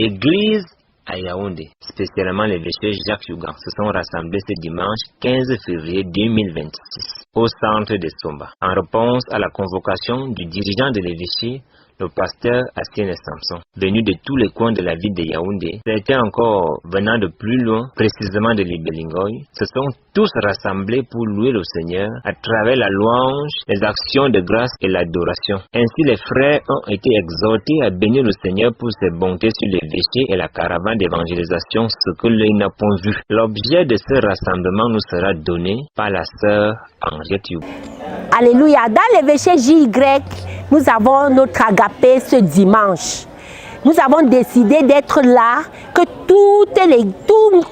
L'église à Yaoundé, spécialement l'évêché Jacques Yougan, se sont rassemblés ce dimanche 15 février 2026 au centre de Somba, en réponse à la convocation du dirigeant de l'évêché, le pasteur Astienne Samson, venu de tous les coins de la ville de Yaoundé. Certains encore venant de plus loin, précisément de Libélingoy, se sont tous rassemblés pour louer le Seigneur à travers la louange, les actions de grâce et l'adoration. Ainsi, les frères ont été exhortés à bénir le Seigneur pour ses bontés sur l'évêché et la caravane d'évangélisation, ce que l'œil n'a point vu. L'objet de ce rassemblement nous sera donné par la sœur Henriette Youb. Alléluia. Dans l'évêché JY, nous avons notre agapé ce dimanche. Nous avons décidé d'être là, que tous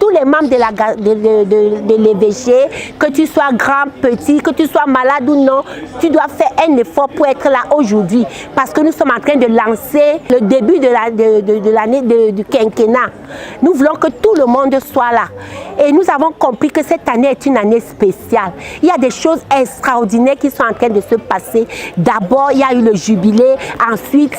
les membres de l'évêché, que tu sois grand, petit, que tu sois malade ou non, tu dois faire un effort pour être là aujourd'hui. Parce que nous sommes en train de lancer le début de l'année du quinquennat. Nous voulons que tout le monde soit là. Et nous avons compris que cette année est une année spéciale. Il y a des choses extraordinaires qui sont en train de se passer. D'abord, il y a eu le jubilé, ensuite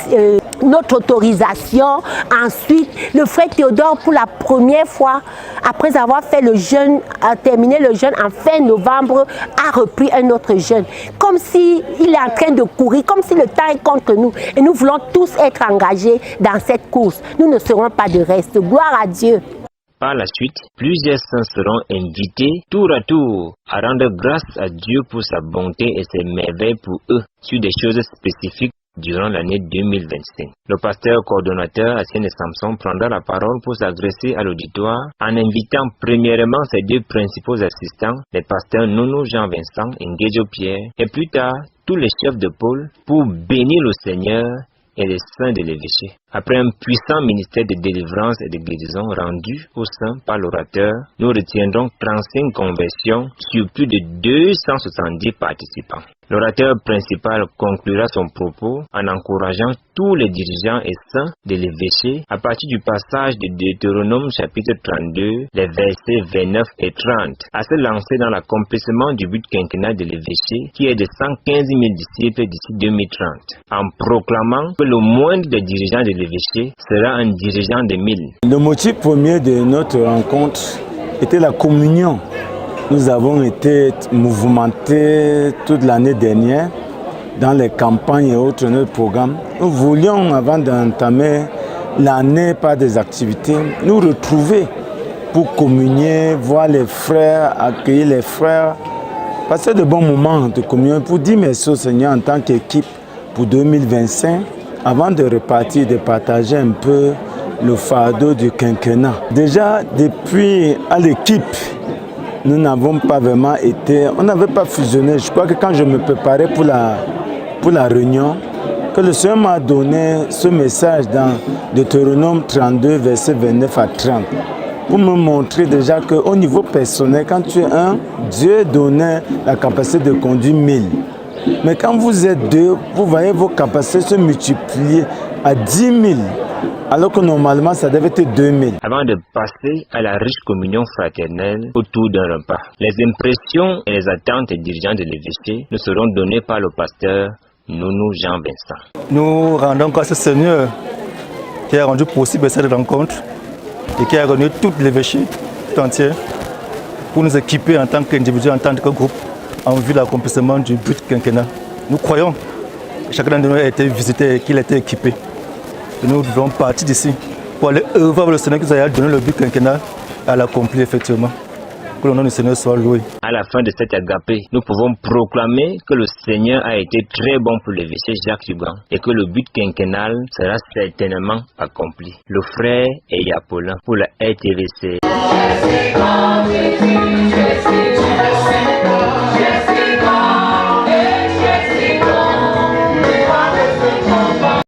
notre autorisation, ensuite le frère Théodore pour la première fois, après avoir fait le jeûne, terminé le jeûne en fin novembre, a repris un autre jeûne. Comme s'il est en train de courir, comme si le temps est contre nous. Et nous voulons tous être engagés dans cette course. Nous ne serons pas de reste. Gloire à Dieu. Par la suite, plusieurs saints seront invités tour à tour à rendre grâce à Dieu pour sa bonté et ses merveilles pour eux sur des choses spécifiques durant l'année 2025. Le pasteur coordonnateur Astienne Samson prendra la parole pour s'adresser à l'auditoire en invitant premièrement ses deux principaux assistants, les pasteurs Nono Jean-Vincent et Nguejo Pierre, et plus tard tous les chefs de pôle pour bénir le Seigneur et les saints de l'évêché. Après un puissant ministère de délivrance et de guérison rendu aux saints par l'orateur, nous retiendrons 35 conversions sur plus de 270 participants. L'orateur principal conclura son propos en encourageant tous les dirigeants et saints de l'évêché à partir du passage de Deutéronome chapitre 32, les versets 29 et 30, à se lancer dans l'accomplissement du but quinquennal de l'évêché qui est de 115 000 disciples d'ici 2030, en proclamant que le moindre des dirigeants de l'évêché sera un dirigeant de 1000. Le motif premier de notre rencontre était la communion. Nous avons été mouvementés toute l'année dernière dans les campagnes et autres de notre programme. Nous voulions, avant d'entamer l'année par des activités, nous retrouver pour communier, voir les frères, accueillir les frères, passer de bons moments de communion pour dire merci au Seigneur en tant qu'équipe pour 2025, avant de repartir, de partager un peu le fardeau du quinquennat. Déjà, depuis à l'équipe, nous n'avons pas vraiment été, on n'avait pas fusionné. Je crois que quand je me préparais pour la réunion, que le Seigneur m'a donné ce message dans Deutéronome 32, verset 29 à 30, pour me montrer déjà qu'au niveau personnel, quand tu es un, Dieu donnait la capacité de conduire 1000. Mais quand vous êtes deux, vous voyez vos capacités se multiplier à 10 000. Alors que normalement, ça devait être 2000. Avant de passer à la riche communion fraternelle autour d'un repas, les impressions et les attentes des dirigeants de l'évêché nous seront données par le pasteur Nono Jean-Vincent. Nous rendons grâce au Seigneur qui a rendu possible cette rencontre et qui a réuni tout l'évêché tout entier pour nous équiper en tant qu'individu, en tant que groupe, en vue de l'accomplissement du but quinquennat. Nous croyons que chacun de nous a été visité et qu'il a été équipé. Nous devons partir d'ici pour aller œuvrer le Seigneur qui nous a donné le but quinquennal à l'accomplir effectivement. Que le nom du Seigneur soit loué. À la fin de cet agapé, nous pouvons proclamer que le Seigneur a été très bon pour l'évêché Jacques Yougan et que le but quinquennal sera certainement accompli. Le frère Eyapolin pour la RTVC.